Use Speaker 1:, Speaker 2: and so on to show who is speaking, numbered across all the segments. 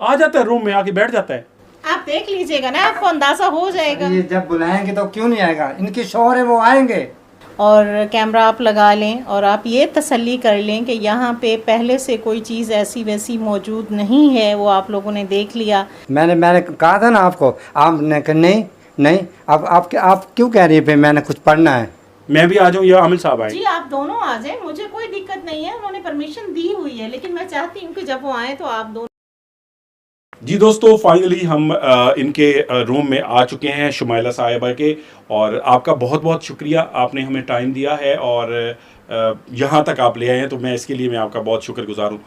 Speaker 1: आ जाता है रूम में, आके बैठ जाता है।
Speaker 2: आप देख लीजिएगा ना, आपको अंदाजा हो जाएगा।
Speaker 3: ये जब बुलाएंगे तो क्यों नहीं आएगा, इनकी शोहर है वो आएंगे।
Speaker 2: और कैमरा आप लगा लें और आप ये तसल्ली कर लें कि यहाँ पे पहले से कोई चीज़ ऐसी वैसी मौजूद नहीं है, वो आप लोगों ने देख लिया।
Speaker 3: मैंने कहा था ना आपको, आपने कहा नहीं नहीं। अब आप क्यों कह रही है फिर मैंने कुछ पढ़ना है।
Speaker 1: मैं भी आ जाऊँ या आमिल साहब आए?
Speaker 2: जी आप दोनों आ जाएं, मुझे कोई दिक्कत नहीं है, उन्होंने परमिशन दी हुई है, लेकिन मैं चाहती हूँ कि जब वो आए तो आप दोनों।
Speaker 1: जी दोस्तों, फाइनली हम इनके रूम में आ चुके हैं, शुमाइला साहिबा के। और आपका बहुत बहुत शुक्रिया, आपने हमें टाइम दिया है और यहाँ तक आप ले आए हैं, तो मैं इसके लिए मैं आपका बहुत शुक्रगुजार हूँ।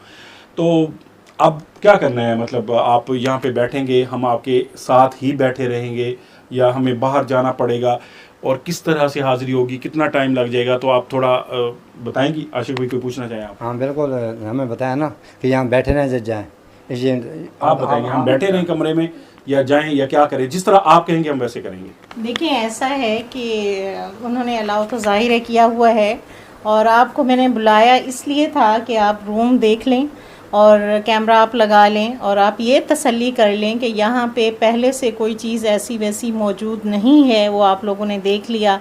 Speaker 1: तो अब क्या करना है, मतलब आप यहाँ पे बैठेंगे, हम आपके साथ ही बैठे रहेंगे, या हमें बाहर जाना पड़ेगा, और किस तरह से हाजिरी होगी, कितना टाइम लग जाएगा, तो आप थोड़ा बताएंगी? आशिक भाई कोई पूछना चाहें आप?
Speaker 3: हाँ बिल्कुल, हमें बताया ना कि यहाँ बैठे रहें जाएं।
Speaker 1: आप बताएंगे हम बैठे रहें कमरे में या जाएं या क्या करें? जिस तरह आप कहेंगे हम वैसे करेंगे।
Speaker 2: देखिए ऐसा है कि उन्होंने अलाउ तो ज़ाहिर है किया हुआ है, और आपको मैंने बुलाया इसलिए था कि आप रूम देख लें और कैमरा आप लगा लें और आप ये तसल्ली कर लें कि यहाँ पे पहले से कोई चीज़ ऐसी वैसी मौजूद नहीं है, वो आप लोगों ने देख लिया,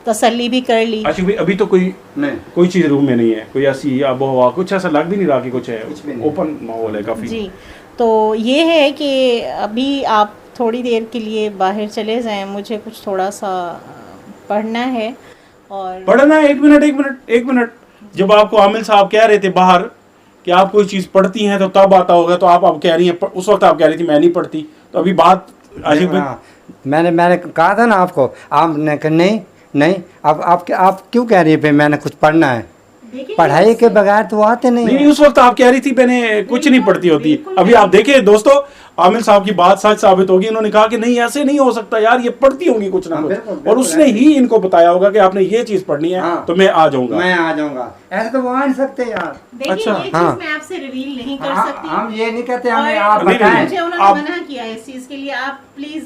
Speaker 2: तसल्ली भी कर ली।
Speaker 1: अच्छा भाई, अभी तो कोई चीज़ रूम में नहीं है, कोई ऐसी आबोहवा कुछ ऐसा लग भी नहीं रहा कि कुछ है, ओपन माहौल है काफ़ी।
Speaker 2: जी, तो ये है कि अभी आप थोड़ी देर के लिए बाहर चले जाएं, मुझे कुछ थोड़ा सा पढ़ना है। और
Speaker 1: पढ़ना है? एक मिनट, जब आपको आमिल साहब कह रहे थे बाहर कि आप कोई चीज़ पढ़ती हैं तो तब आता होगा, तो आप कह रही हैं, उस वक्त आप कह रही थी मैं नहीं पढ़ती, तो अभी बात आशिक भाई।
Speaker 3: मैंने कहा था ना आपको, आपने कहा नहीं नहीं। अब आप क्यों कह रही है फिर मैंने कुछ पढ़ना है। पढ़ाई के बगैर तो आते नहीं।
Speaker 1: नहीं, उस वक्त आप कह रही थी मैंने कुछ नहीं पढ़ती होती। अभी आप देखिए दोस्तों, आमिल साहब की बात सच साबित होगी। इन्होंने कहा कि नहीं ऐसे नहीं हो सकता यार, ये पढ़ती होंगी कुछ ना कुछ, और उसने ही इनको बताया होगा कि आपने ये चीज पढ़नी है। हाँ, तो मैं आ जाऊंगा।
Speaker 3: ऐसे तो वो आ नहीं सकते यार।
Speaker 2: अच्छा, ये चीज मैं आपसे रिवील नहीं कर सकती।
Speaker 3: हम ये नहीं कहते, हमें आप
Speaker 2: बताएं। मुझे उन्होंने मना किया इस चीज के लिए, आप प्लीज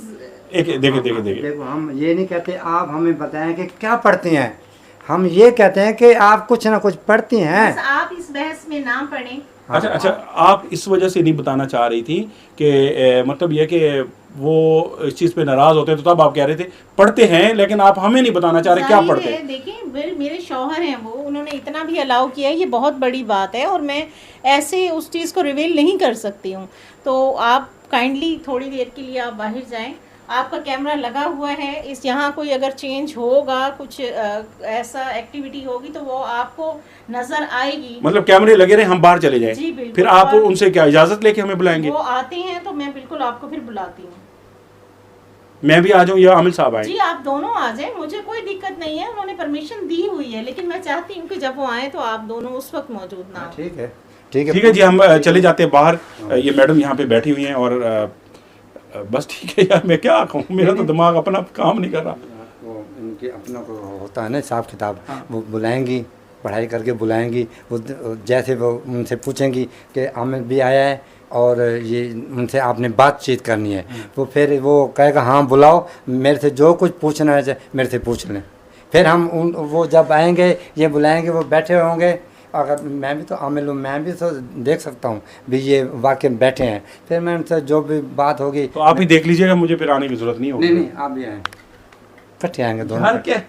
Speaker 3: देखो, हम ये नहीं कहते आप हमें बताएं कि क्या पढ़ती हैं। हम ये कहते हैं कि आप कुछ ना कुछ पढ़ती हैं।
Speaker 2: आप इस बहस में ना पढ़ें।
Speaker 1: अच्छा, आप इस वजह से नहीं बताना चाह रही थी कि मतलब ये कि वो इस चीज़ पे नाराज होते हैं, तो तब आप कह रहे थे पढ़ते हैं, लेकिन आप हमें नहीं बताना चाह रहे क्या पढ़ते हैं।
Speaker 2: देखिए मेरे शौहर हैं, वो उन्होंने इतना भी अलाउ किया है, ये बहुत बड़ी बात है, और मैं ऐसे उस चीज़ को रिवील नहीं कर सकती हूँ। तो आप काइंडली थोड़ी देर के लिए आप बाहर जाएं, आपका कैमरा लगा हुआ है, इस यहाँ कोई अगर चेंज होगा, कुछ ऐसा एक्टिविटी होगी तो वो आपको नजर आएगी।
Speaker 1: मतलब कैमरे लगे रहे, हम बाहर चले जाएं।
Speaker 2: जी बिल्कुल।
Speaker 1: फिर आप उनसे क्या इजाजत लेके हमें बुलाएंगे?
Speaker 2: वो आते हैं तो मैं बिल्कुल आपको फिर बुलाती हूँ।
Speaker 1: मैं भी आ जाऊँ या आमिल साहब आए?
Speaker 2: जी आप दोनों आ जाएं, मुझे कोई दिक्कत नहीं है, उन्होंने परमिशन दी हुई है, लेकिन मैं चाहती हूँ कि जब वो आए तो आप दोनों उस वक्त मौजूद ना हो।
Speaker 3: ठीक है जी,
Speaker 1: हम चले जाते हैं बाहर। ये मैडम यहाँ पे बैठी हुई हैं और बस ठीक है यार, मैं क्या कहूँ, मेरा तो दिमाग अपना काम नहीं कर रहा।
Speaker 3: वो इनके अपना को होता है ना हिसाब किताब। वो बुलाएंगी, पढ़ाई करके बुलाएंगी, वो जैसे वो उनसे पूछेंगी कि आमिर भी आया है और ये उनसे आपने बातचीत करनी है, वो फिर वो कहेगा हाँ बुलाओ, मेरे से जो कुछ पूछना है मेरे से पूछ लें। फिर हम वो जब आएंगे, ये बुलाएंगे, वो बैठे होंगे, अगर मैं भी तो आमिल हूँ, मैं भी तो देख सकता हूँ भी ये वाकई बैठे हैं, फिर मैं उनसे जो भी बात होगी
Speaker 1: तो आप ही देख लीजिएगा, मुझे फिर आने की जरूरत नहीं होगी।
Speaker 3: नहीं आप भी आए, इकट्ठे आएंगे दोनों।
Speaker 1: क्या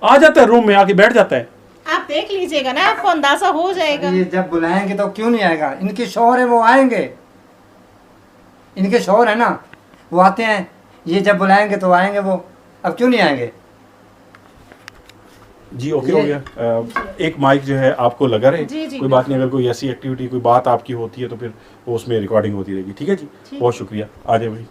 Speaker 1: आ जाता है रूम में, आके बैठ जाता है।
Speaker 2: आप देख लीजिएगा ना, आपको अंदाजा हो जाएगा।
Speaker 3: ये जब बुलाएंगे तो क्यों नहीं आएगा, इनके शौहर है वो आएंगे। इनके शौहर है ना, वो आते हैं, ये जब बुलाएंगे तो आएंगे वो, अब क्यों नहीं आएंगे।
Speaker 1: जी ओके हो गया। एक माइक जो है आपको लगा रहे, कोई बात नहीं, अगर कोई ऐसी एक्टिविटी कोई बात आपकी होती है तो फिर वो उसमें रिकॉर्डिंग होती रहेगी। ठीक है जी, बहुत शुक्रिया। आ जाए भाई।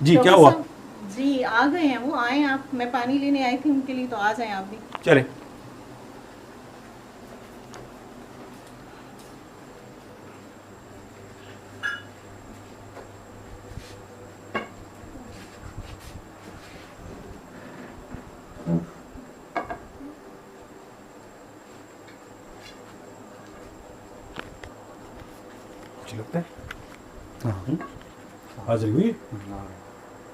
Speaker 1: जी, क्या
Speaker 2: डॉक्टर
Speaker 1: हुआ?
Speaker 2: साहब, जी आ गए हैं वो, आए आप, मैं पानी लेने आई थी उनके लिए, तो आ जाएं आप भी।
Speaker 1: चले। कुछ लगता है?
Speaker 3: हाँ
Speaker 1: हाजिरी हुई?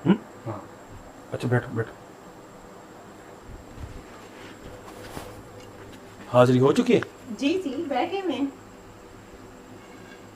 Speaker 1: हम्म?
Speaker 3: हाँ
Speaker 1: अच्छा बैठो बैठो। हाजिरी हो चुकी है?
Speaker 2: जी जी बैठे में।